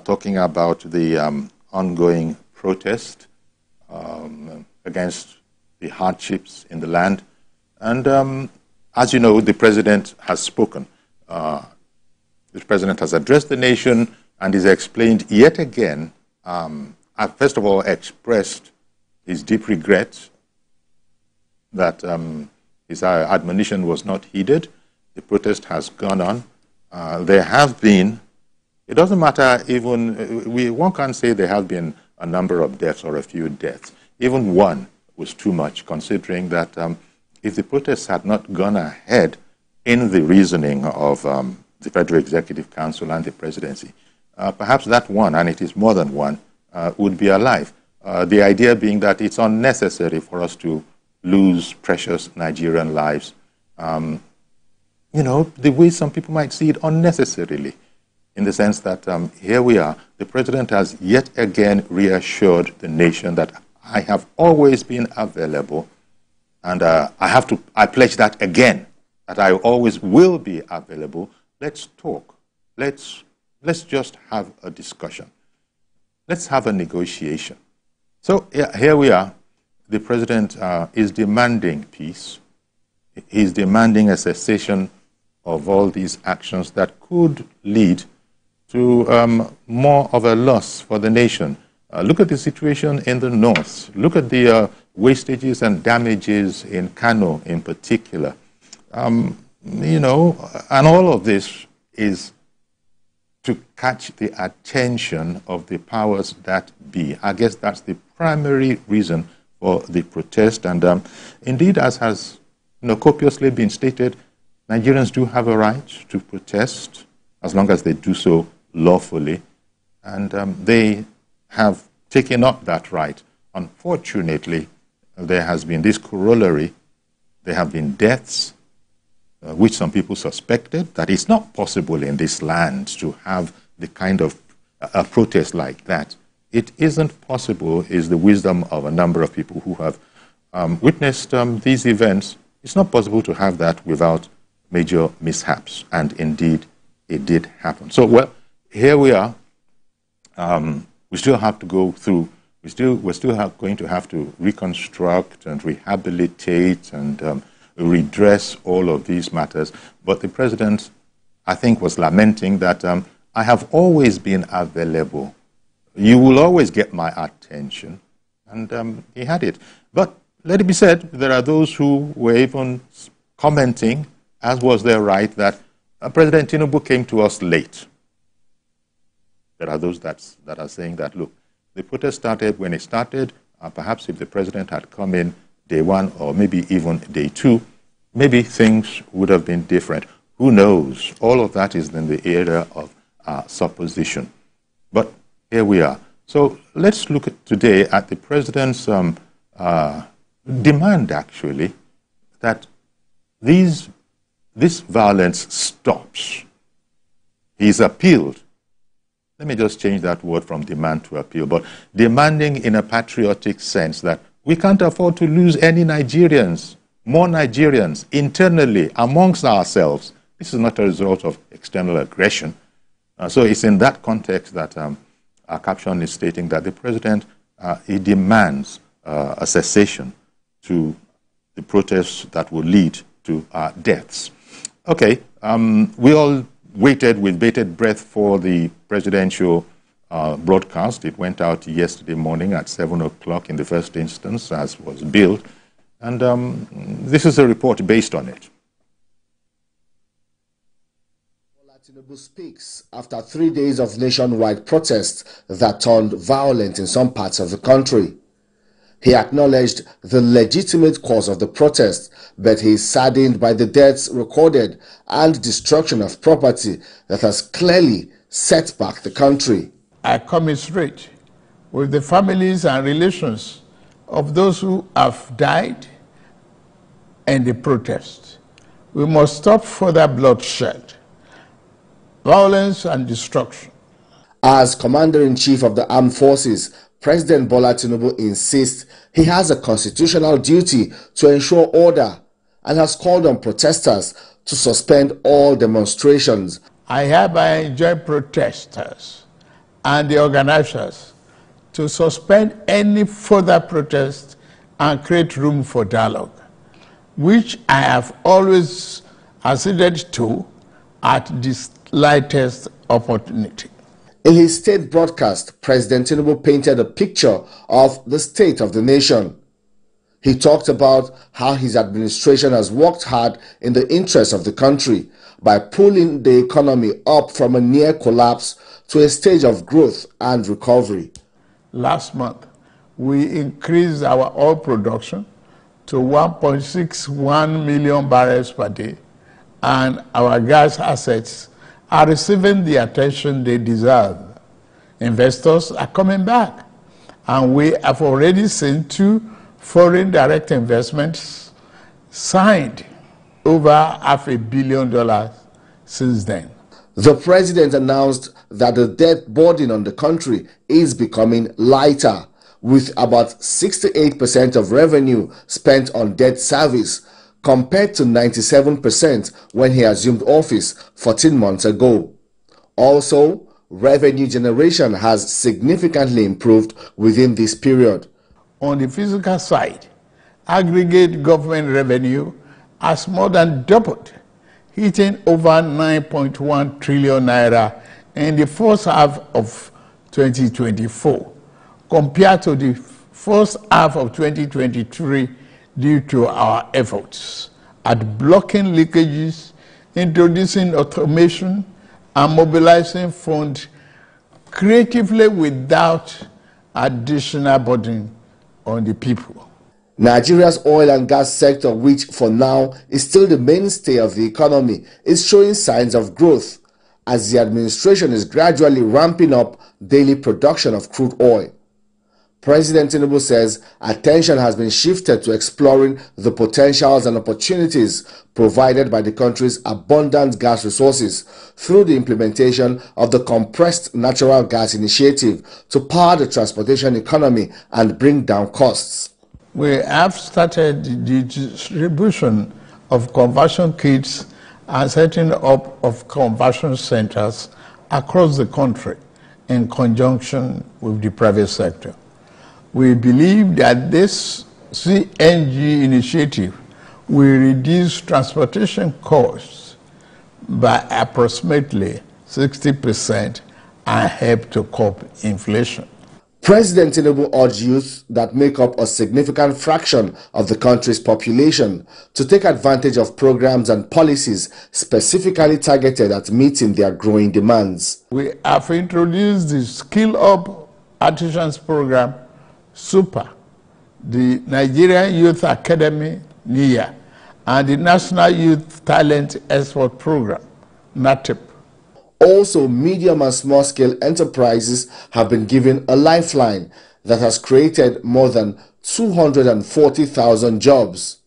talking about the ongoing protest against the hardships in the land. And as you know, the president has spoken. The president has addressed the nation and has explained yet again, first of all, expressed his deep regret that his admonition was not heeded. The protest has gone on. There have been, it doesn't matter even, one can't say there have been a number of deaths or a few deaths. Even one was too much, considering that if the protests had not gone ahead in the reasoning of the Federal Executive Council and the presidency, perhaps that one, and it is more than one, would be alive. The idea being that it's unnecessary for us to lose precious Nigerian lives, you know, the way some people might see it unnecessarily, in the sense that here we are, the president has yet again reassured the nation that I have always been available, and I pledge that again, that I always will be available. Let's talk. Let's just have a discussion. Let's have a negotiation. So here we are. The president is demanding peace. He's demanding a cessation of all these actions that could lead to more of a loss for the nation. Look at the situation in the north. Look at the wastages and damages in Kano in particular. You know, and all of this is to catch the attention of the powers that be. I guess that's the primary reason for the protest. And indeed, as has copiously been stated, Nigerians do have a right to protest as long as they do so lawfully. And they have taken up that right. Unfortunately, there has been this corollary. There have been deaths, which some people suspected that it's not possible in this land to have the kind of a protest like that. It isn't possible, is the wisdom of a number of people who have witnessed these events. It's not possible to have that without major mishaps, and indeed it did happen. So, well, here we are. We still have to go through, we're still going to have to reconstruct and rehabilitate and redress all of these matters. But the president, I think, was lamenting that I have always been available. You will always get my attention. And he had it. But let it be said, there are those who were even commenting, as was their right, that President Tinubu came to us late. There are those that are saying that, look, the protest started when it started. Perhaps if the president had come in day one or maybe even day two, maybe things would have been different. Who knows? All of that is in the area of supposition. But here we are. So let's look today at the president's demand, actually, that this violence stops. He's appealed. Let me just change that word from demand to appeal, but demanding in a patriotic sense that we can't afford to lose any Nigerians, more Nigerians, internally, amongst ourselves. This is not a result of external aggression. So it's in that context that our caption is stating that the president, he demands a cessation to the protests that will lead to deaths. Okay, we all waited with bated breath for the presidential broadcast. It went out yesterday morning at 7 o'clock in the first instance, as was billed. And this is a report based on it. Tinubu speaks after 3 days of nationwide protests that turned violent in some parts of the country. He acknowledged the legitimate cause of the protest, but he is saddened by the deaths recorded and destruction of property that has clearly set back the country. I commiserate with the families and relations of those who have died in the protest. We must stop further bloodshed, violence and destruction. As Commander-in-Chief of the Armed Forces, President Bola Tinubu insists he has a constitutional duty to ensure order and has called on protesters to suspend all demonstrations. I hereby enjoin protesters and the organizers to suspend any further protest and create room for dialogue, which I have always acceded to at the slightest opportunity. In his state broadcast, President Tinubu painted a picture of the state of the nation. He talked about how his administration has worked hard in the interest of the country by pulling the economy up from a near collapse to a stage of growth and recovery. Last month, we increased our oil production to 1.61 million barrels per day, and our gas assets are receiving the attention they deserve. Investors are coming back, and we have already seen 2 foreign direct investments signed, over $500 million since then. The president announced that the debt burden on the country is becoming lighter, with about 68% of revenue spent on debt service, compared to 97% when he assumed office 14 months ago. Also, revenue generation has significantly improved within this period. On the fiscal side, aggregate government revenue has more than doubled, hitting over 9.1 trillion naira in the first half of 2024, compared to the first half of 2023, due to our efforts at blocking leakages, introducing automation, and mobilizing funds creatively without additional burden on the people. Nigeria's oil and gas sector, which for now is still the mainstay of the economy, is showing signs of growth as the administration is gradually ramping up daily production of crude oil. President Tinubu says attention has been shifted to exploring the potentials and opportunities provided by the country's abundant gas resources through the implementation of the Compressed Natural Gas Initiative to power the transportation economy and bring down costs. We have started the distribution of conversion kits and setting up of conversion centers across the country in conjunction with the private sector. We believe that this CNG initiative will reduce transportation costs by approximately 60% and help to curb inflation. President Tinubu urged youth that make up a significant fraction of the country's population to take advantage of programs and policies specifically targeted at meeting their growing demands. We have introduced the Skill Up Artisans Program, SUPER, the Nigerian Youth Academy, NIA, and the National Youth Talent Export Program, NATEP. Also, medium and small-scale enterprises have been given a lifeline that has created more than 240,000 jobs.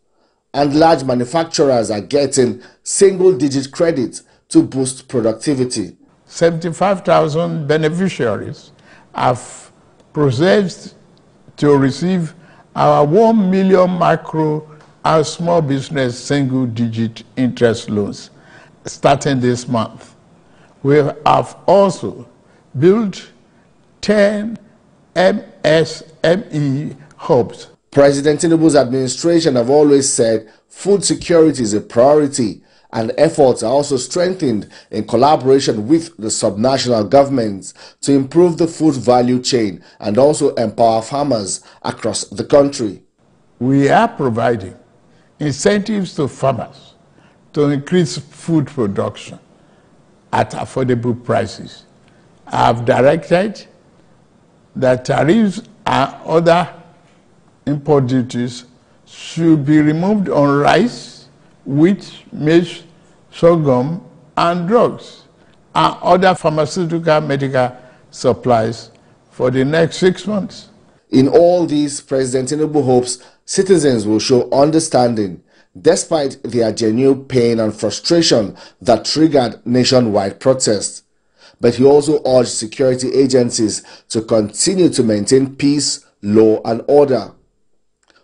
And large manufacturers are getting single-digit credit to boost productivity. 75,000 beneficiaries have processed to receive our 1 million micro and small business single-digit interest loans starting this month. We have also built 10 MSME hubs. President Tinubu's administration have always said food security is a priority, and efforts are also strengthened in collaboration with the subnational governments to improve the food value chain and also empower farmers across the country. We are providing incentives to farmers to increase food production at affordable prices. I have directed that tariffs and other import duties should be removed on rice, wheat, maize, sorghum, and drugs, and other pharmaceutical medical supplies for the next 6 months. In all this, President Tinubu hopes citizens will show understanding despite their genuine pain and frustration that triggered nationwide protests. But he also urged security agencies to continue to maintain peace, law, and order.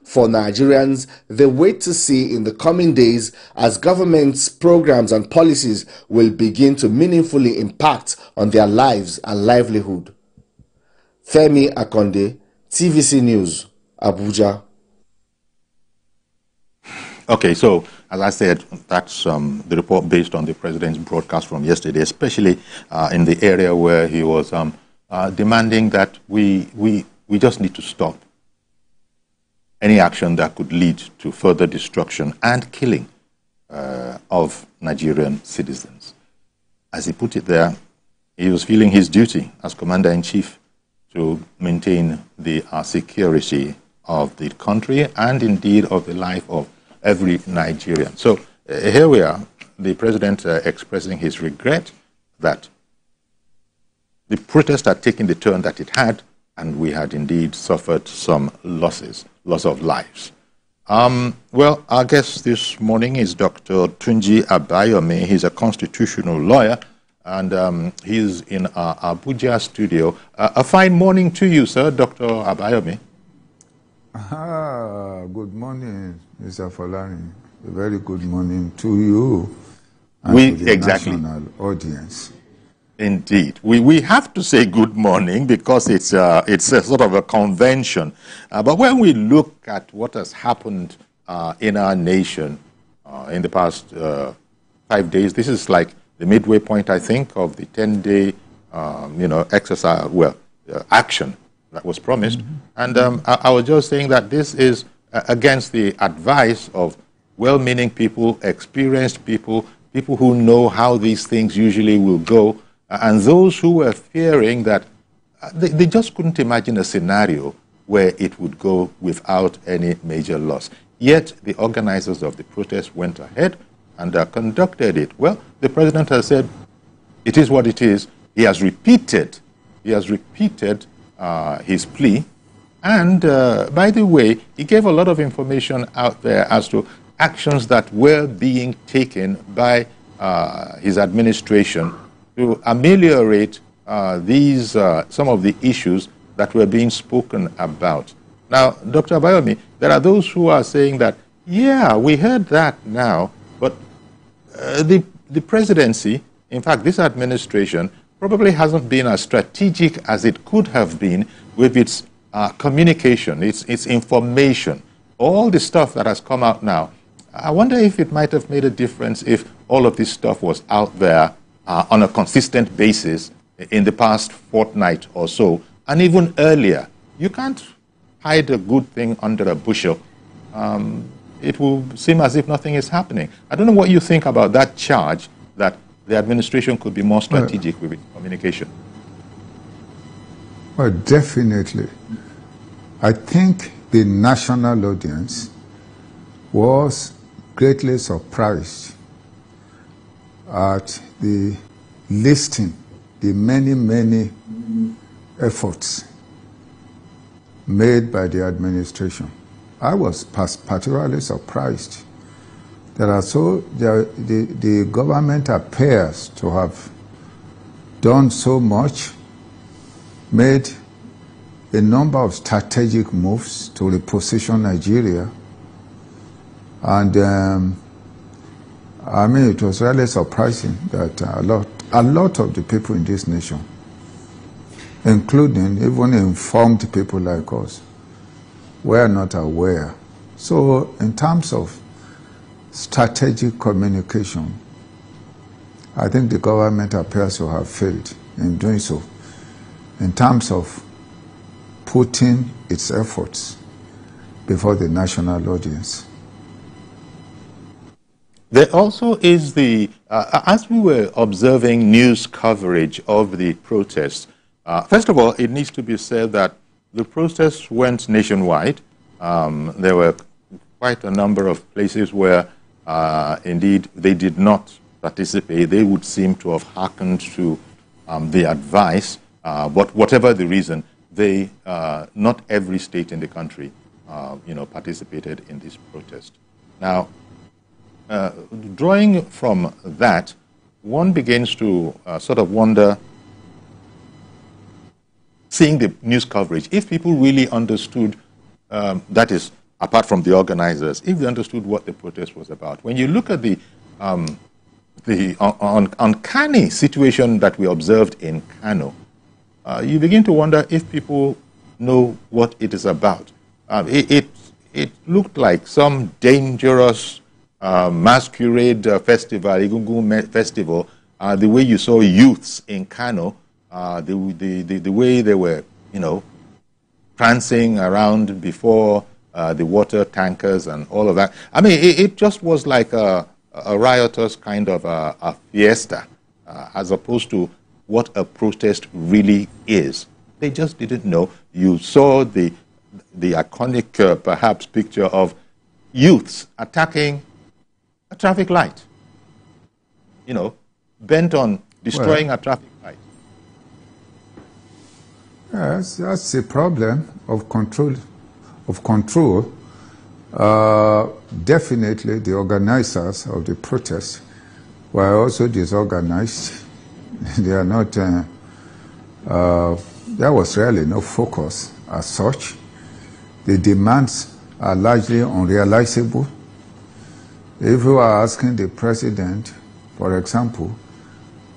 For Nigerians, they wait to see in the coming days as government's programs and policies will begin to meaningfully impact on their lives and livelihood. Femi Akonde, TVC News, Abuja. Okay, so as I said, that's the report based on the president's broadcast from yesterday, especially in the area where he was demanding that we just need to stop any action that could lead to further destruction and killing of Nigerian citizens. As he put it there, he was feeling his duty as Commander-in-Chief to maintain the security of the country and indeed of the life of every Nigerian. So here we are, the president expressing his regret that the protest had taken the turn that it had, and we had indeed suffered some loss of lives. Well, our guest this morning is Dr. Tunji Abayomi. He's a constitutional lawyer, and he's in our Abuja studio. A fine morning to you, sir, Dr. Abayomi. Good morning, Mr. Folani. A very good morning to you and to the national audience. Indeed. We have to say good morning because it's a sort of a convention. But when we look at what has happened in our nation in the past 5 days, this is like the midway point, I think, of the 10-day, exercise, action that was promised. And I was just saying that this is against the advice of well-meaning people, experienced people, people who know how these things usually will go, and those who were fearing that they just couldn't imagine a scenario where it would go without any major loss. Yet the organizers of the protest went ahead and conducted it. Well, the president has said it is what it is. He has repeated his plea. And by the way, he gave a lot of information out there as to actions that were being taken by his administration to ameliorate some of the issues that were being spoken about. Now, Dr. Abayomi, there are those who are saying that, yeah, we heard that now, but the presidency, in fact, this administration, probably hasn't been as strategic as it could have been with its communication, its information, all the stuff that has come out now. I wonder if it might have made a difference if all of this stuff was out there on a consistent basis in the past fortnight or so, and even earlier. You can't hide a good thing under a bushel. It will seem as if nothing is happening. I don't know what you think about that charge that the administration could be more strategic with its communication. Well, definitely. I think the national audience was greatly surprised at the listing, the many efforts made by the administration. I was particularly surprised that the government appears to have done so much, made a number of strategic moves to reposition Nigeria, and I mean, it was really surprising that a lot of the people in this nation, including even informed people like us, were not aware. So in terms of strategic communication, I think the government appears to have failed in doing so, in terms of putting its efforts before the national audience. There also is as we were observing news coverage of the protests, first of all, it needs to be said that the protests went nationwide. There were quite a number of places where, indeed, they did not participate. They would seem to have hearkened to the advice, but whatever the reason, not every state in the country, participated in this protest. Now, drawing from that, one begins to sort of wonder, seeing the news coverage, if people really understood, that is, apart from the organizers, if they understood what the protest was about. When you look at the uncanny situation that we observed in Kano, you begin to wonder if people know what it is about. It looked like some dangerous masquerade festival, Egungun festival, the way you saw youths in Kano, the way they were, prancing around before the water tankers and all of that. I mean, it just was like a riotous kind of a fiesta, as opposed to what a protest really is. They just didn't know. You saw the iconic, perhaps, picture of youths attacking a traffic light, bent on destroying a traffic light. Yes, that's the problem of control. Definitely, the organizers of the protest were also disorganized. They are not. There was really no focus as such. The demands are largely unrealizable. If you are asking the president, for example,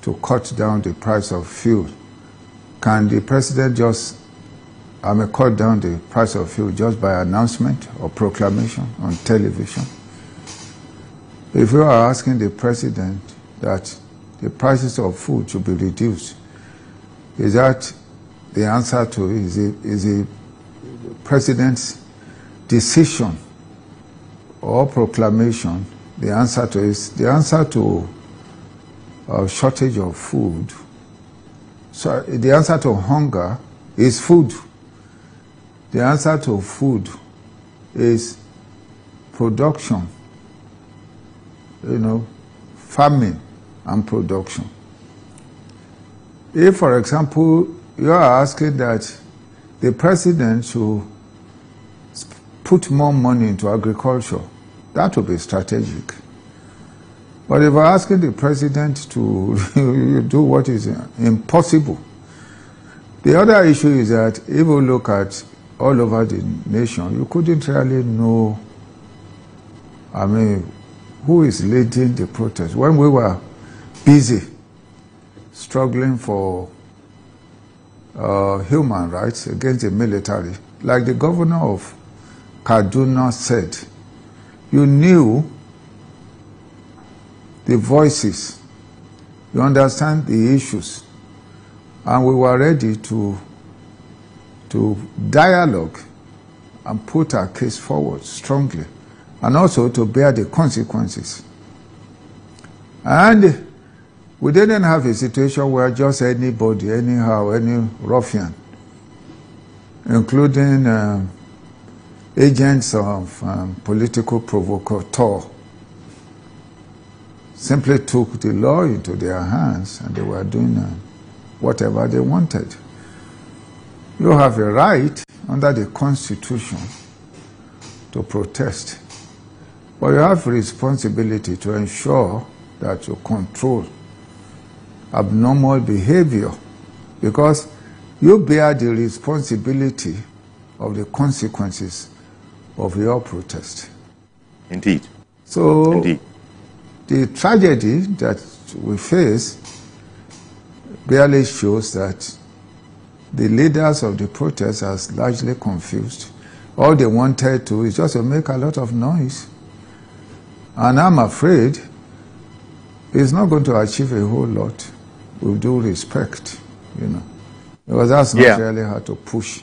to cut down the price of fuel, can the president just cut down the price of fuel just by announcement or proclamation on television? If you are asking the president that the prices of food should be reduced, is that the answer to it? Is the president's decision or proclamation the answer to it? The answer to a shortage of food, so the answer to hunger is food. The answer to food is production, farming and production. If, for example, you are asking that the president should put more money into agriculture, that would be strategic. But if you're asking the president to do what is impossible, the other issue is that if you look at all over the nation, you couldn't really know, who is leading the protest. When we were busy struggling for human rights against the military, like the governor of Kaduna said, you knew the voices, you understand the issues, and we were ready to dialogue and put our case forward strongly, and also to bear the consequences. And we didn't have a situation where just anybody, anyhow, any ruffian, including agents of political provocateur, simply took the law into their hands and they were doing whatever they wanted. You have a right under the Constitution to protest, but you have a responsibility to ensure that you control abnormal behavior, because you bear the responsibility of the consequences of your protest. Indeed. So, Indeed. The tragedy that we face barely shows that the leaders of the protest are largely confused. All they wanted to is just to make a lot of noise. And I'm afraid it's not going to achieve a whole lot, with due respect, because that's not really how to push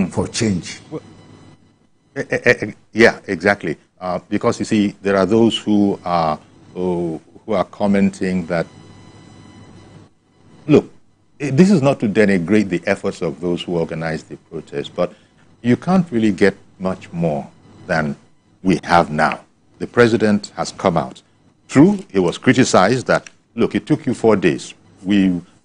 for change. Well, yeah, exactly. Because you see, there are those who are commenting that, look, this is not to denigrate the efforts of those who organized the protest, but you can't really get much more than we have now. The president has come out. True, he was criticized that, look, it took you 4 days.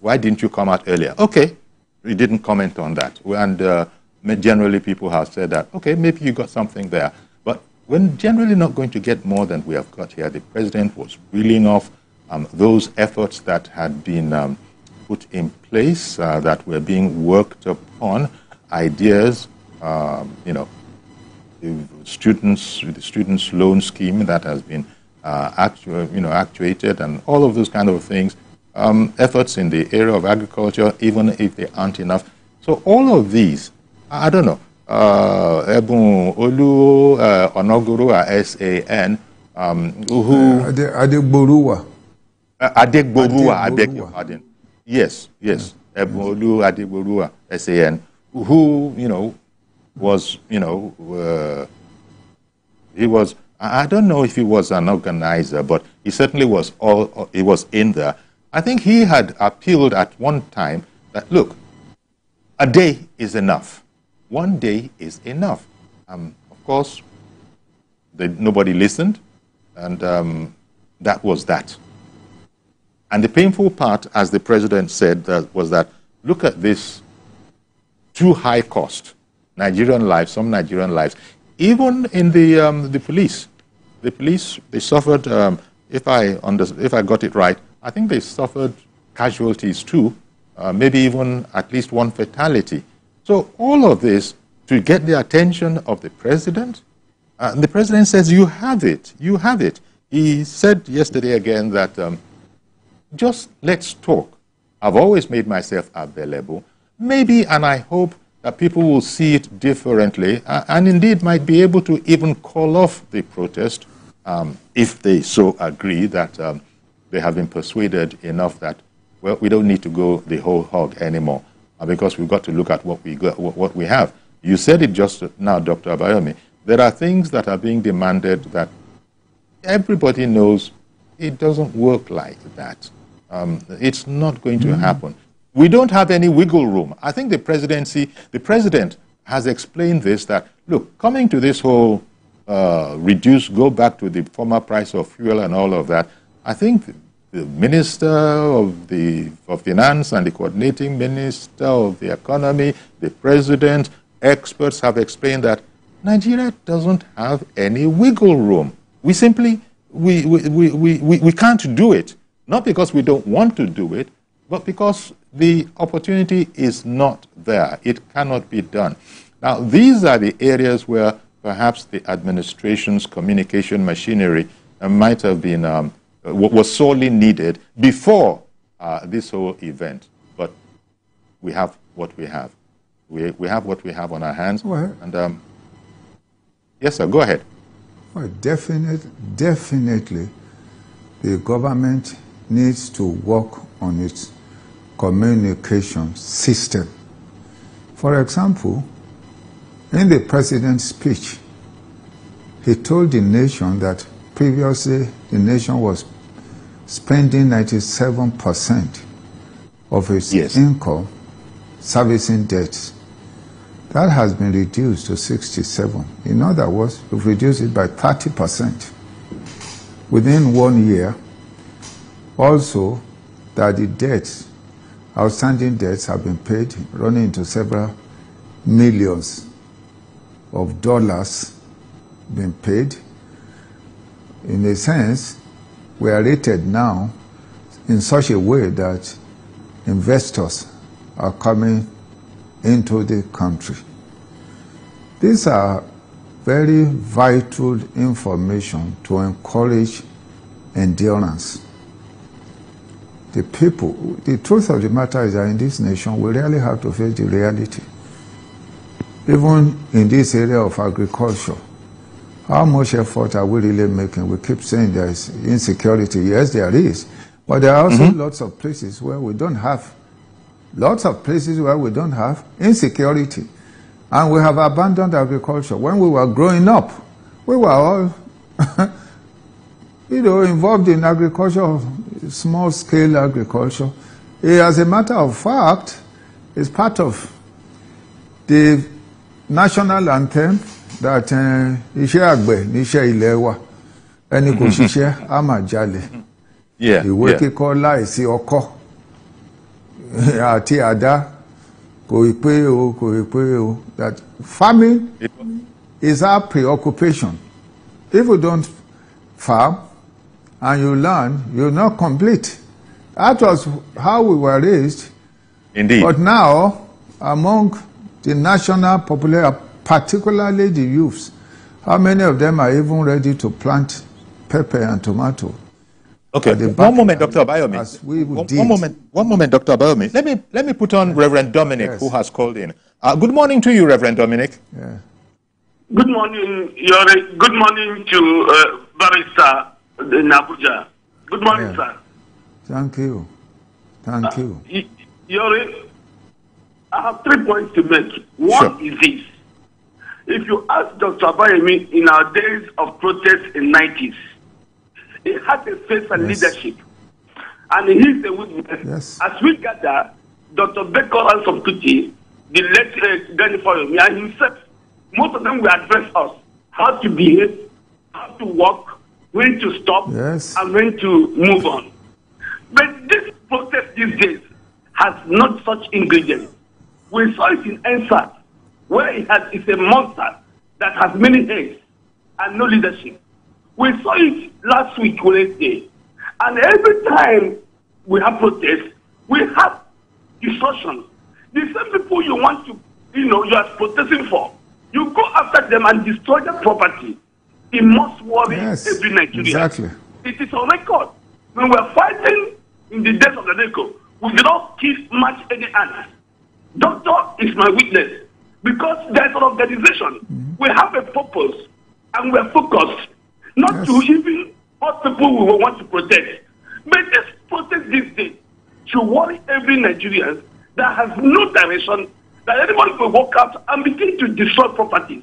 Why didn't you come out earlier? Okay, we didn't comment on that. And generally people have said that, okay, maybe you got something there. But we're generally not going to get more than we have got here. The president was reeling off those efforts that had been put in place, that were being worked upon, ideas, the students' loan scheme that has been actuated, and all of those kind of things. efforts in the area of agriculture, even if they aren't enough. So all of these, I don't know, Ebun Olu Onoguru SAN, who Adegboruwa. Adegboruwa, I beg your pardon. Yes, yes, Ebun Olu Adegboruwa SAN, who, you know, was, you know, he was, I don't know if he was an organizer, but he certainly was he was in there. I think he had appealed at one time that, look, a day is enough. One day is enough. Of course, nobody listened, and that was that. And the painful part, as the president said, was that, look at this too high cost. Nigerian lives, some Nigerian lives. Even in the police. The police, they suffered, if I got it right, I think they suffered casualties too, maybe even at least one fatality. So all of this to get the attention of the president. The president says, you have it, you have it. He said yesterday again that just let's talk. I've always made myself available. Maybe, and I hope that people will see it differently and indeed might be able to even call off the protest if they so agree that they have been persuaded enough that, well, we don't need to go the whole hog anymore because we've got to look at what we have. You said it just now, Dr. Abayomi. There are things that are being demanded that everybody knows it doesn't work like that. It's not going to happen. We don't have any wiggle room. I think the president has explained this, that, look, coming to this whole go back to the former price of fuel and all of that, I think the Minister of Finance and the coordinating Minister of the Economy, the President, experts have explained that Nigeria doesn't have any wiggle room. We simply, we can't do it. Not because we don't want to do it, but because the opportunity is not there. It cannot be done. Now, these are the areas where perhaps the administration's communication machinery might have been, was sorely needed before this whole event. But we have what we have. We have what we have on our hands. Well, and yes, sir, go ahead. Well, definitely, the government needs to work on its communication system. For example, in the president's speech, he told the nation that previously the nation was spending 97% of its income servicing debts. That has been reduced to 67%. In other words, we've reduced it by 30% within 1 year. Also, that the debts, outstanding debts have been paid, running into several millions of dollars being paid. In a sense, we are rated now in such a way that investors are coming into the country. These are very vital information to encourage endurance. The people, the truth of the matter is that in this nation, we really have to face the reality. Even in this area of agriculture, how much effort are we really making? We keep saying there is insecurity. Yes, there is. But there are also lots of places where we don't have insecurity. And we have abandoned agriculture. When we were growing up, we were all involved in agriculture, small-scale agriculture. As a matter of fact, it's part of the national anthem that iṣẹ́ àgbẹ̀ níṣẹ́ ilẹ̀ wa, ẹni kò ṣiṣẹ́ á máa jalè. Ìwé kíkọ́ láìsí ọkọ́ àti àdá kò ì pé o. That farming is our preoccupation. If you don't farm and you learn, you're not complete. That was how we were raised. Indeed. But now, among the national population, particularly the youths, how many of them are even ready to plant pepper and tomato? Okay, one moment, Dr. Abayomi. One moment, Dr. Abayomi. Let me put on Reverend Dominic, who has called in. Good morning to you, Reverend Dominic. Yeah. Good morning, Yori. Good morning to Barrister in Abuja. Good morning, sir. Thank you. Thank you. Yori, I have 3 points to make. One is this. If you ask Dr. Abayomi in our days of protest in the 90s, he had a face and leadership. And he's a witness. Yes. As we gather, Dr. Bekoran from Tunji, the late Gani Abayomi, and himself, most of them will address us how to behave, how to walk, when to stop, and when to move on. But this protest these days has not such ingredients. We saw it in NSAT, where it's a monster that has many heads and no leadership. We saw it last week, Wednesday. And every time we have protests, we have destruction. The same people you want to, you are protesting for, you go after them and destroy their property. It must worry every Nigerian. Exactly. It is on record. When we were fighting in the days of the NECO, we did not match any ants. Doctor is my witness. Because there's an organization. We have a purpose and we're focused not to even what people we want to protect. But this protest these days should worry every Nigerian that has no direction, that anybody will walk out and begin to destroy properties.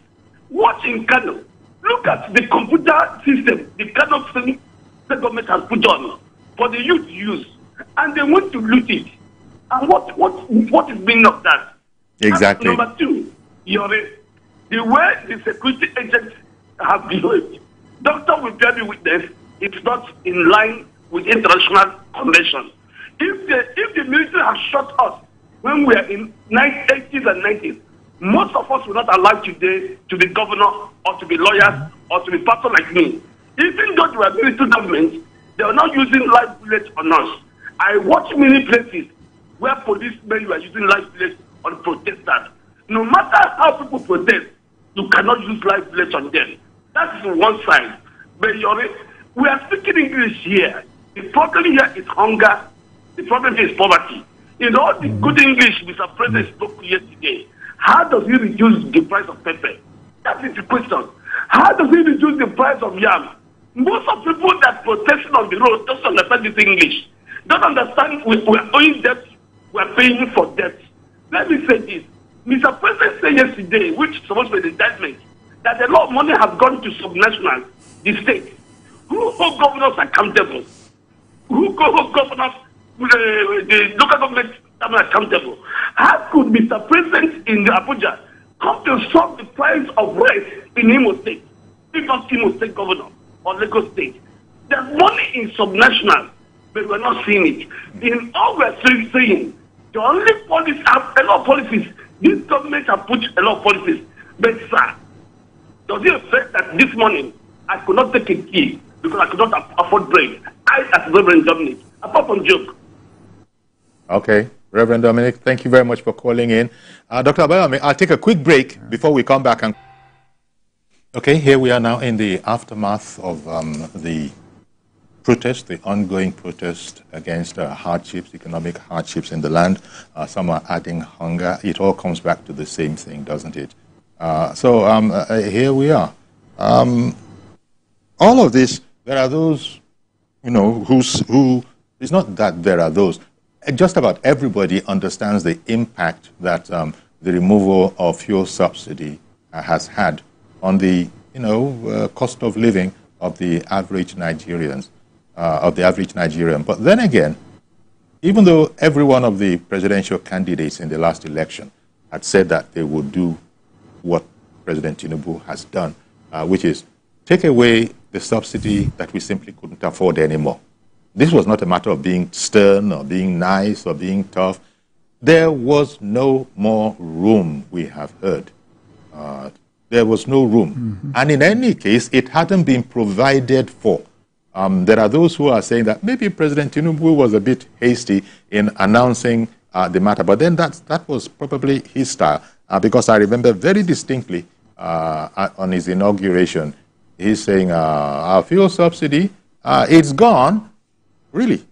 Watch in Kano. Look at the computer system the Kano the government has put on for the youth to use. And they want to loot it. And what is meaning of that? Exactly. And number two, the way the security agents have behaved, Doctor will bear me witness, it's not in line with international convention. If the military has shot us when we are in 80s and 90s, most of us will not allow today to be governor or to be lawyers or to be pastor like me. Even though they were military governments, they are not using live bullets on us. I watch many places where policemen were using live bullets on protesters. No matter how people protest, you cannot use live bullets on them. That is one side. But we are speaking English here. The problem here is hunger. The problem here is poverty. In all the good English Mr. President spoke yesterday, how does he reduce the price of pepper? That is the question. How does he reduce the price of yam? Most of the people that protesting on the road don't understand this English. Don't understand we are owing debt, we are paying for debt. Let me say this. Mr. President said yesterday, which is supposed to be the indictment, that a lot of money has gone to subnationals, the state. Who hold governors accountable? Who hold governors, the local government accountable? How could Mr. President in Abuja come to solve the price of rice in Imo State, if not Imo State governor or Lagos State? There's money in subnational, but we're not seeing it. In all we're saying, the only policy, a lot of policies, this government have put a lot of policies, but sir, does it affect that this morning I could not take a key because I could not afford bread? I, as Reverend Dominic, apart from joke. Okay, Reverend Dominic, thank you very much for calling in. Dr. Abayomi, I'll take a quick break before we come back. Okay, here we are now in the aftermath of the protest, the ongoing protest against hardships, economic hardships in the land. Some are adding hunger. It all comes back to the same thing, doesn't it? Here we are. All of this, there are those, who, it's not that there are those, just about everybody understands the impact that the removal of fuel subsidy has had on the, cost of living of the average Nigerians, But then again, even though every one of the presidential candidates in the last election had said that they would do what President Tinubu has done, which is take away the subsidy that we simply couldn't afford anymore. This was not a matter of being stern or being nice or being tough. There was no more room, we have heard. There was no room. And in any case, it hadn't been provided for. There are those who are saying that maybe President Tinubu was a bit hasty in announcing the matter, but then that was probably his style, because I remember very distinctly on his inauguration, he's saying, our fuel subsidy, it's gone, Really.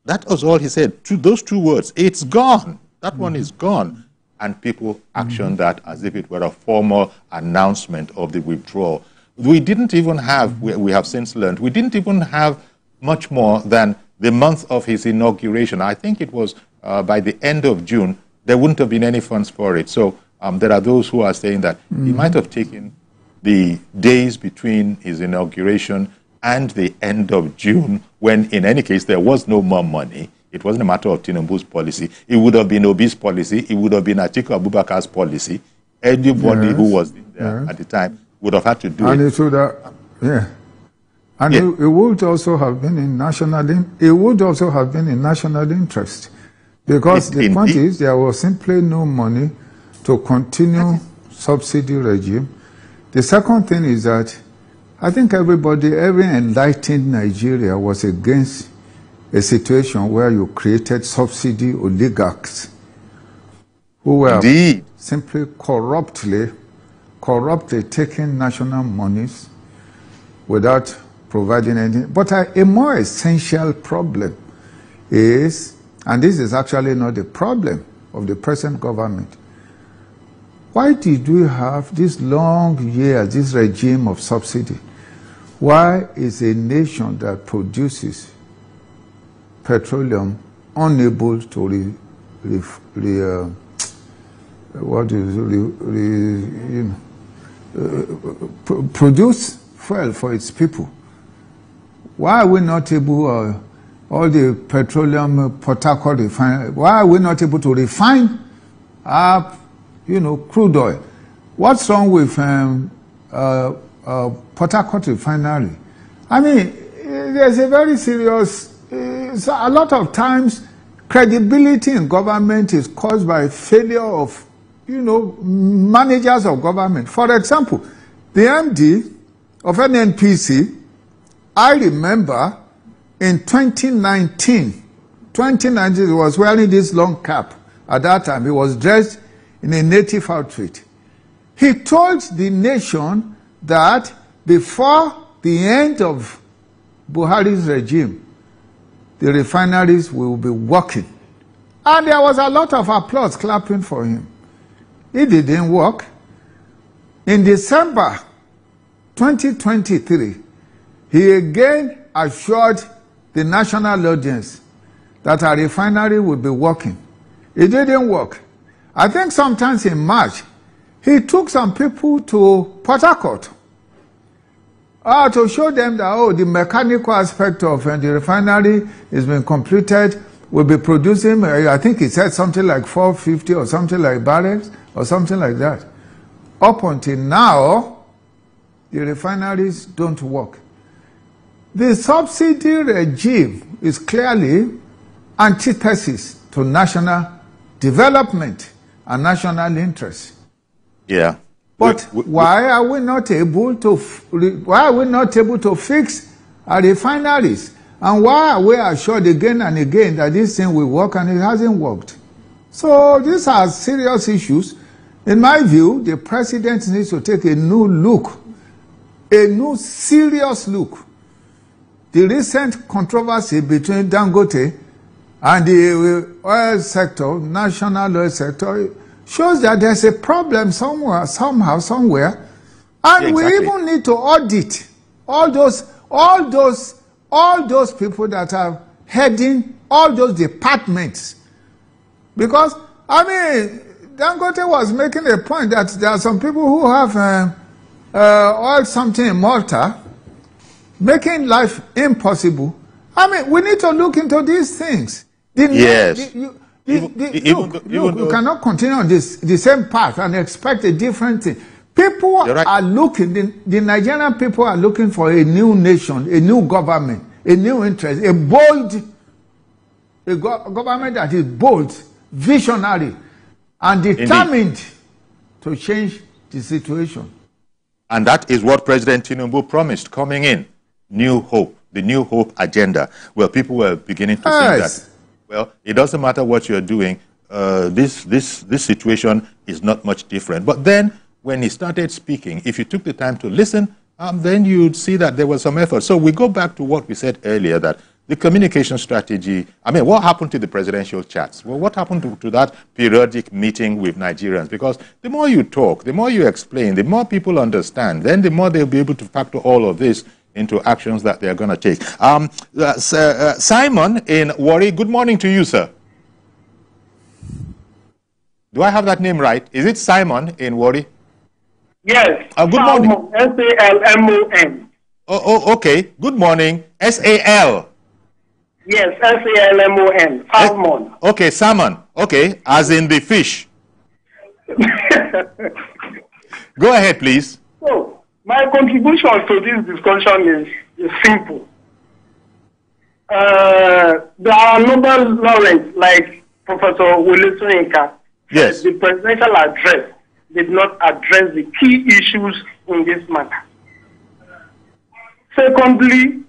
That was all he said. Those two words, it's gone. That one is gone. And people actioned that as if it were a formal announcement of the withdrawal. We didn't even have, we have since learned, we didn't even have much more than the month of his inauguration. I think it was by the end of June, there wouldn't have been any funds for it. So there are those who are saying that he might have taken the days between his inauguration and the end of June, when in any case there was no more money. It wasn't a matter of Tinubu's policy. It would have been Obi's policy. It would have been Atiku Abubakar's policy. Anybody who was there at the time would have had to do it. It would have, and it would also have been in national. It would also have been in national interest, because the point is there was simply no money to continue subsidy regime. The second thing is that I think every enlightened Nigeria was against a situation where you created subsidy oligarchs who were simply corruptly taking national monies without providing anything. But a more essential problem is, and this is actually not the problem of the present government, why did we have this long years, this regime of subsidy? Why is a nation that produces petroleum unable to produce fuel for its people? Why are we not able, all the petroleum Port Harcourt refinery, why are we not able to refine our, crude oil? What's wrong with Port Harcourt refinery? I mean, there's a very serious, a lot of times credibility in government is caused by failure of, managers of government. For example, the MD of NNPC, I remember in 2019, he was wearing this long cap. At that time, he was dressed in a native outfit. He told the nation that before the end of Buhari's regime, the refineries will be working. And there was a lot of applause clapping for him. It didn't work. In December 2023, he again assured the national audience that a refinery would be working. It didn't work. I think sometimes in March, he took some people to Port Harcourt to show them that, the mechanical aspect of the refinery is being completed. We'll be producing, I think he said something like 450 or something like barrels or something like that. Up until now, the refineries don't work. The subsidy regime is clearly antithesis to national development and national interest. Yeah. But why are we not able to fix our refineries? And why are we assured again and again that this thing will work and it hasn't worked? So these are serious issues. In my view, the president needs to take a new look, a new serious look. The recent controversy between Dangote and the oil sector, national oil sector, shows that there's a problem somewhere, somehow, somewhere. And exactly. We even need to audit all those people that are heading all those departments. Because, I mean, Dangote was making a point that there are some people who have oil something in Malta, making life impossible. I mean, we need to look into these things. Yes. You cannot continue on the same path and expect a different thing. People are looking, the Nigerian people are looking for a new nation, a new government, a new interest, a government that is bold, visionary, and determined to change the situation. And that is what President Tinubu promised coming in. New hope, the New Hope agenda. Well, people were beginning to think that, well, it doesn't matter what you're doing. This situation is not much different. But then, when he started speaking, if you took the time to listen, then you'd see that there was some effort. So we go back to what we said earlier, that the communication strategy, I mean, what happened to the presidential chats? Well, what happened to that periodic meeting with Nigerians? Because the more you talk, the more you explain, the more people understand, then the more they'll be able to factor all of this into actions that they're going to take. Simon in Warri, good morning to you, sir. Do I have that name right? Is it Simon in Warri? Yes. Good morning. S-A-L-M-O-N. Oh, okay. Good morning. S-A-L. Yes, S-A-L-M-O-N. Salmon. Okay, salmon. Okay, as in the fish. Go ahead, please. So, my contribution to this discussion is simple. There are Nobel laureates like Professor Wole Soyinka. Yes. The presidential address did not address the key issues in this matter. Secondly,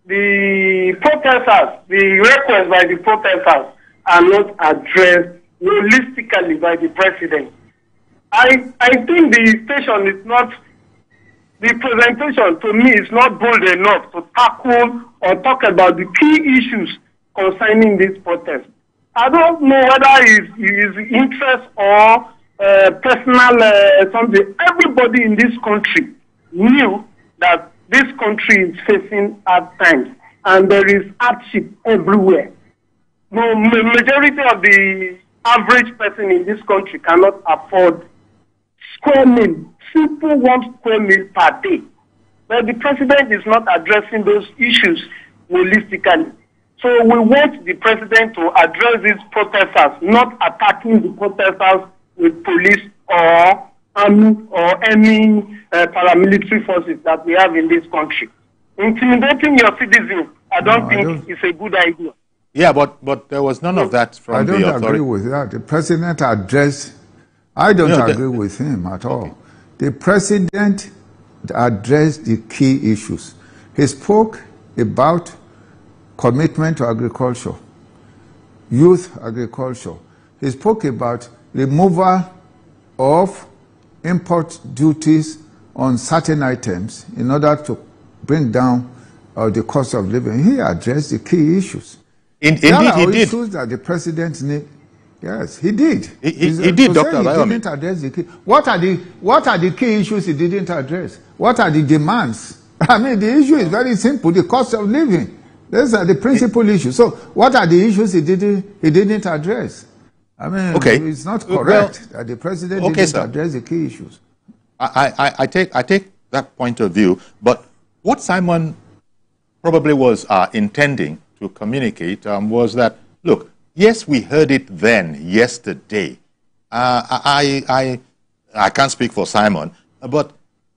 the protesters, the requests by the protesters are not addressed holistically by the president. I think the station is not, the presentation to me is not bold enough to tackle or talk about the key issues concerning this protest. I don't know whether it's interest or personal something. Everybody in this country knew that this country is facing hard times and there is hardship everywhere. The majority of the average person in this country cannot afford square meal, simple 1 square meal per day. But the president is not addressing those issues holistically. So we want the president to address these protesters, not attacking the protesters with police or army or any paramilitary forces that we have in this country. Intimidating your citizens, I don't think it's a good idea. Yeah, but there was none of that from the authority. I don't agree with that. The president addressed, I don't agree with him at all. Okay. The president addressed the key issues. He spoke about commitment to agriculture, youth agriculture. He spoke about removal of import duties on certain items in order to bring down the cost of living. He addressed the key issues. Indeed, he did. Issues that the president need. Yes, he did. He did, Dr. Abayomi. He didn't address the key. What are the key issues he didn't address? What are the demands? I mean, the issue is very simple: the cost of living. Those are the principal issues. So, what are the issues he didn't address? I mean, it's not correct that the president didn't address the key issues. I take that point of view, but what Simon probably was intending to communicate was that, look, yes, we heard it then, yesterday. I can't speak for Simon, but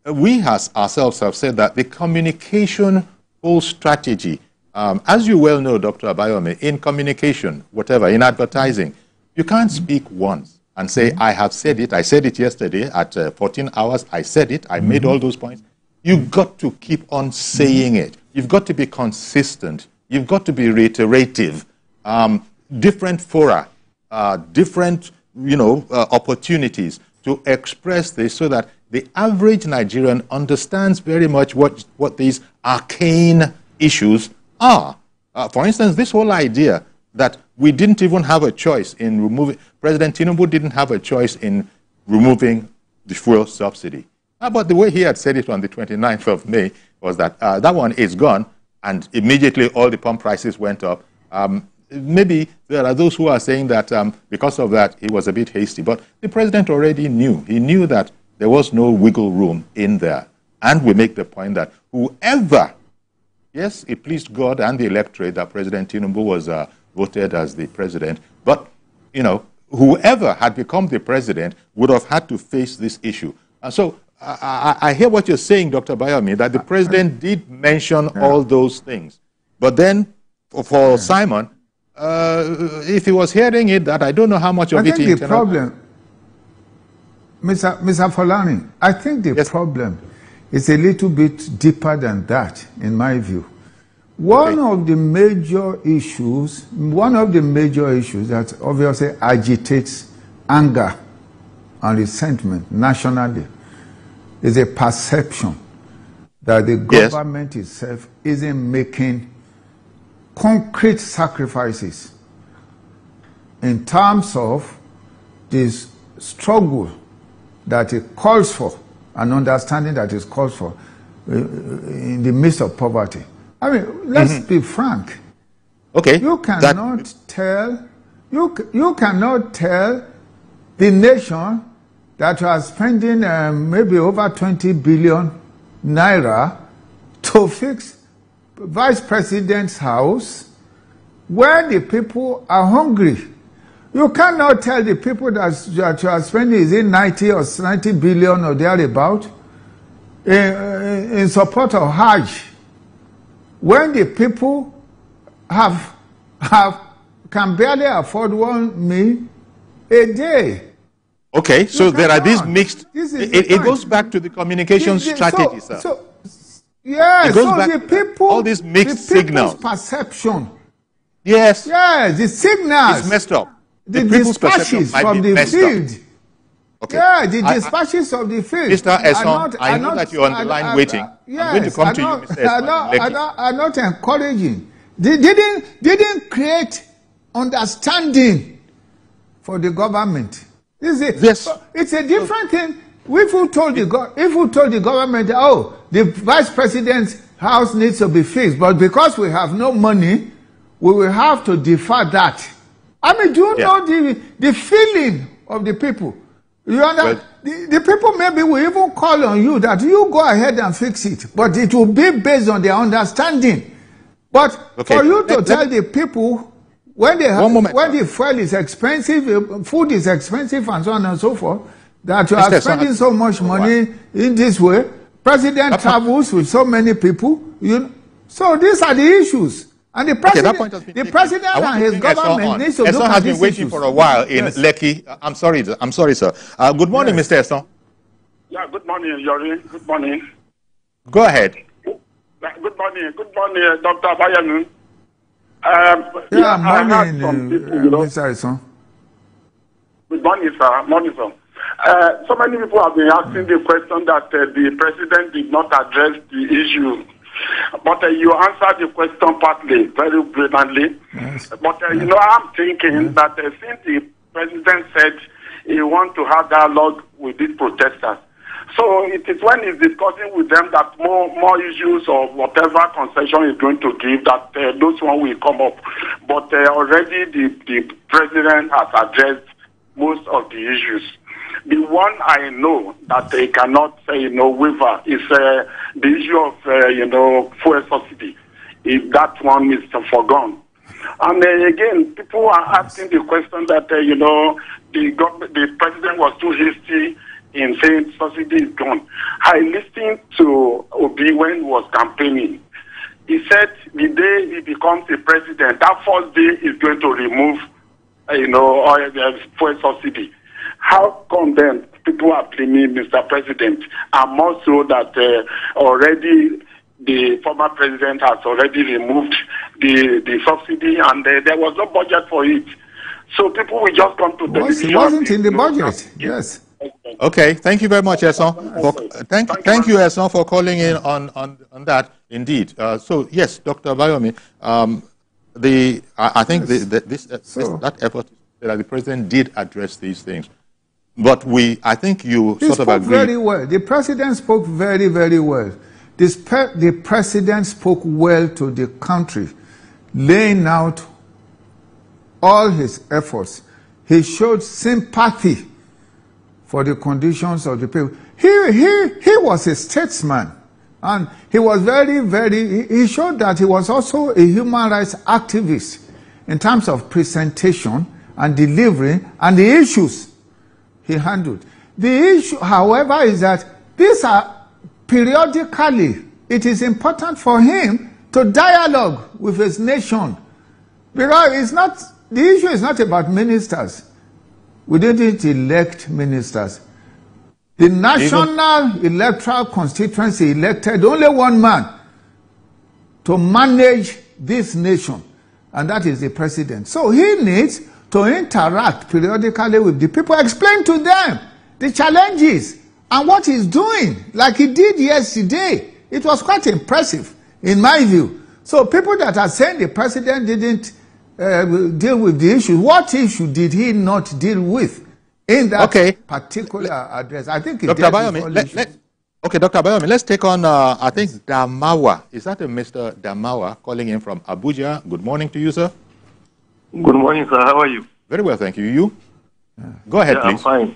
we ourselves have said that the communication whole strategy, as you well know, Dr. Abayomi, in communication, whatever, in advertising, you can't speak once and say, I have said it, I said it yesterday at 14 hours, I said it, I made all those points. You've got to keep on saying it. You've got to be consistent. You've got to be reiterative. Different fora, different, opportunities to express this so that the average Nigerian understands very much what these arcane issues are. For instance, this whole idea that we didn't even have a choice in removing, President Tinubu didn't have a choice in removing the fuel subsidy. But the way he had said it on the 29th of May was that that one is gone, and immediately all the pump prices went up. Maybe there are those who are saying that because of that, he was a bit hasty. But the president already knew. He knew that there was no wiggle room in there. And we make the point that whoever, yes, it pleased God and the electorate that President Tinubu was voted as the president, but, whoever had become the president would have had to face this issue. And so I hear what you're saying, Dr. Abayomi, that the president did mention all those things. But then, for Simon, if he was hearing it, that I don't know how much of it... I think the problem, Mr. Folani, I think the problem is a little bit deeper than that, in my view. One of the major issues that obviously agitates anger and resentment nationally is a perception that the government itself isn't making concrete sacrifices in terms of this struggle that it calls for, an understanding that it calls for in the midst of poverty. I mean, let's be frank. Okay. You cannot tell the nation that you are spending maybe over 20 billion naira to fix vice president's house where the people are hungry. You cannot tell the people that you are spending, is it 90 or 90 billion or thereabout, in support of Hajj, when the people can barely afford 1 meal a day. Okay, so there are these mixed. It goes back to the communication strategy, sir. Yes, so the people, all these mixed signals. Perception. Yes. Yes, the signals. It's messed up. The dispatches from the field. Okay. Yeah, the dispatches of the field. Mr. Esson, I know that you're on the line waiting. Yes, I'm going to come to you, Mr. Esson. are not encouraging. They didn't create understanding for the government. It's a different thing. If we told the government, oh, the vice president's house needs to be fixed, but because we have no money, we will have to defer that. I mean, do you know the feeling of the people? You understand? Well, the people maybe will even call on you that you go ahead and fix it, but it will be based on their understanding. But for you to tell the people when the fuel is expensive, food is expensive, and so on and so forth, that you are spending so much money in this way, president travels with so many people, so these are the issues. And the president and his government needs to look at has these been waiting issues. for a while in Lekki. I'm sorry, sir. Good morning, Mr. Esson. Yeah, good morning, Yori. Good morning. Go ahead. Good morning, Dr. Abayomi. Morning, Mr. Esson. Good morning, sir. Morning, sir. So many people have been asking the question that the president did not address the issue. But you answered the question partly, very brilliantly. Yes. But, I'm thinking that since the president said he wants to have dialogue with these protesters, so it is when he's discussing with them that more issues or whatever concession he's going to give, that those one will come up. But already the president has addressed most of the issues. The one I know that they cannot say, waiver is the issue of, fuel subsidy. If that one is forgone. And again, people are asking the question that, the president was too hasty in saying subsidy is gone. I listened to Obi when he was campaigning. He said the day he becomes the president, that first day is going to remove, fuel subsidy. How come then people are blaming Mr. President, and more so that already the former president has already removed the subsidy and there was no budget for it. So people will just come to television. It wasn't in the budget, yes. Okay, thank you very much, Esson. Thank you, Esson, for calling in on that, indeed. So, yes, Dr. Abayomi, I think that effort that the president did address these things. But I think you sort of agree. Very well. The president spoke very, very well. The president spoke well to the country, laying out all his efforts. He showed sympathy for the conditions of the people. He was a statesman, and he was he showed that he was also a human rights activist in terms of presentation and delivery and the issues he handled. The issue, however, is that these are periodically, it is important for him to dialogue with his nation, because the issue is not about ministers. We didn't elect ministers. The National Electoral Constituency elected only one man to manage this nation, and that is the president. So he needs to interact periodically with the people, explain to them the challenges and what he's doing, like he did yesterday. It was quite impressive, in my view. So people that are saying the president didn't deal with the issue, what issue did he not deal with in that particular address? I think Dr. Abayomi, okay, Dr. Abayomi, let's take on, I think, Damawa. Is that a Mr. Damawa calling in from Abuja? Good morning to you, sir. Good morning, sir. How are you? Very well, thank you. You? Go ahead, please. I'm fine.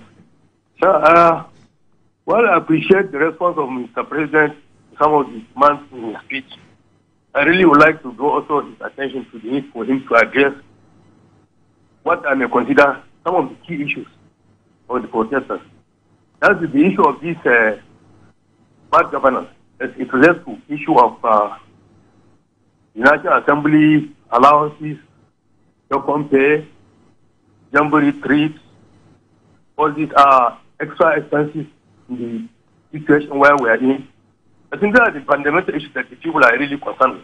Sir, well, I appreciate the response of Mr. President to some of the demands in his speech. I really would like to draw also his attention to the need for him to address what I may consider some of the key issues of the protesters. That is the issue of this bad governance. It relates to the issue of the National Assembly allowances, job pay, jamboree trips. All these are extra expenses in the situation where we are in. I think that are the fundamental issues that the people are really concerned with.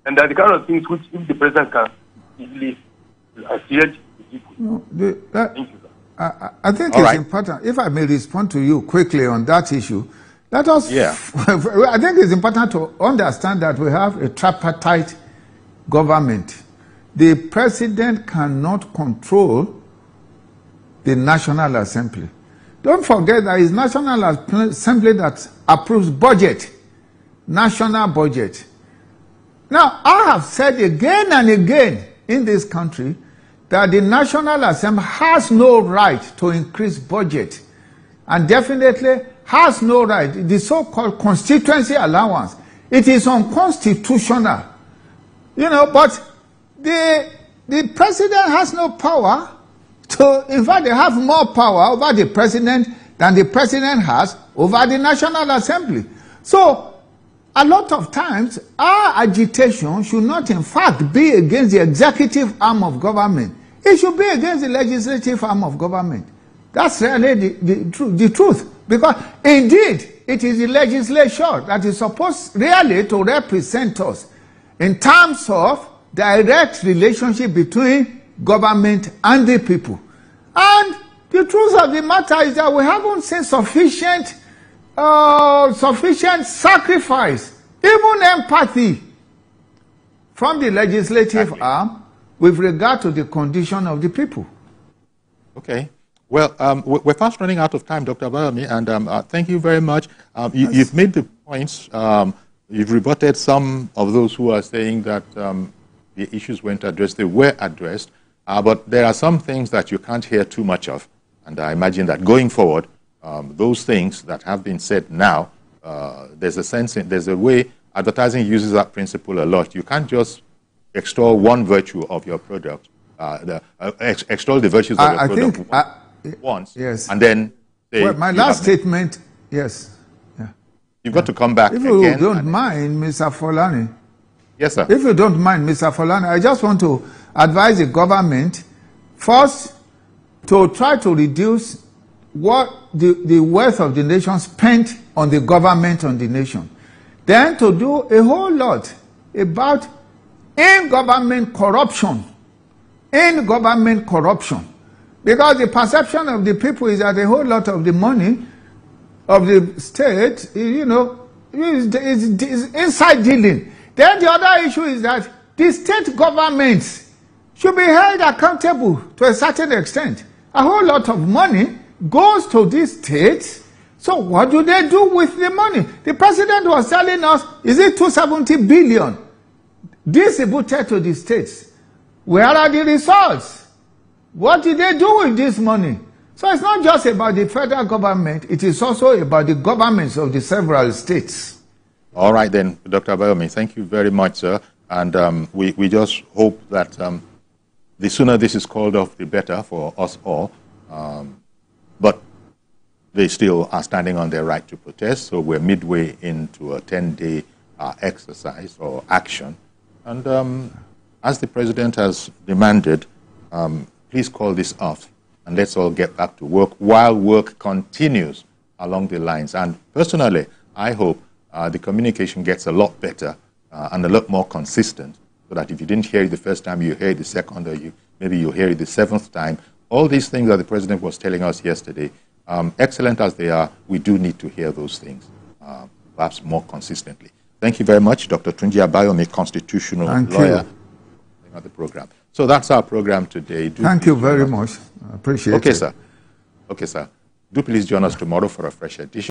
And that are the kind of things which, if the president can easily assure the people. Thank you, sir. I think it's important, if I may respond to you quickly on that issue, let us, I think it's important to understand that we have a tripartite government. The president cannot control the National Assembly. Don't forget that it's National Assembly that approves budget, national budget. Now, I have said again and again in this country that the National Assembly has no right to increase budget and definitely has no right, the so-called constituency allowance. It is unconstitutional. You know, but the president has no power to, in fact, they have more power over the president than the president has over the National Assembly. So, a lot of times, our agitation should not, in fact, be against the executive arm of government. It should be against the legislative arm of government. That's really the truth. Because, indeed, it is the legislature that is supposed really to represent us in terms of direct relationship between government and the people. And the truth of the matter is that we haven't seen sufficient sacrifice, even empathy from the legislative arm with regard to the condition of the people. Okay. Well, we're fast running out of time, Dr. Abayomi, and thank you very much. You've made the points. You've rebutted some of those who are saying that the issues weren't addressed. They were addressed, but there are some things that you can't hear too much of. And I imagine that going forward, those things that have been said now, there's a sense, there's a way advertising uses that principle a lot. You can't just extol one virtue of your product, extol the virtues of your product once, and then say, well, my last statement, yes. Yeah. You've got to come back again. If you don't mind, Mr. Folani. Yes, sir. If you don't mind, Mr. Folani, I just want to advise the government, first, to try to reduce what the wealth of the nation spent on the government on the nation. Then to do a whole lot about in-government corruption. In-government corruption. Because the perception of the people is that a whole lot of the money of the state, you know, is inside dealing. Then the other issue is that the state governments should be held accountable to a certain extent. A whole lot of money goes to these states. So what do they do with the money? The president was telling us, is it 270 billion distributed to the states? Where are the results? What did they do with this money? So it's not just about the federal government, it is also about the governments of the several states. All right then, Dr. Abayomi, thank you very much, sir. And we just hope that the sooner this is called off, the better for us all. But they still are standing on their right to protest, so we're midway into a 10-day exercise or action. And as the president has demanded, please call this off and let's all get back to work while work continues along the lines. And personally, I hope the communication gets a lot better and a lot more consistent, so that if you didn't hear it the first time, you hear it the second, or maybe you hear it the seventh time. All these things that the president was telling us yesterday, excellent as they are, we do need to hear those things, perhaps more consistently. Thank you very much, Dr. Tunji Abayomi, constitutional lawyer on the program. So that's our program today. Thank you very much. I appreciate it. Okay, sir. Okay, sir. Do please join us tomorrow for a fresh edition.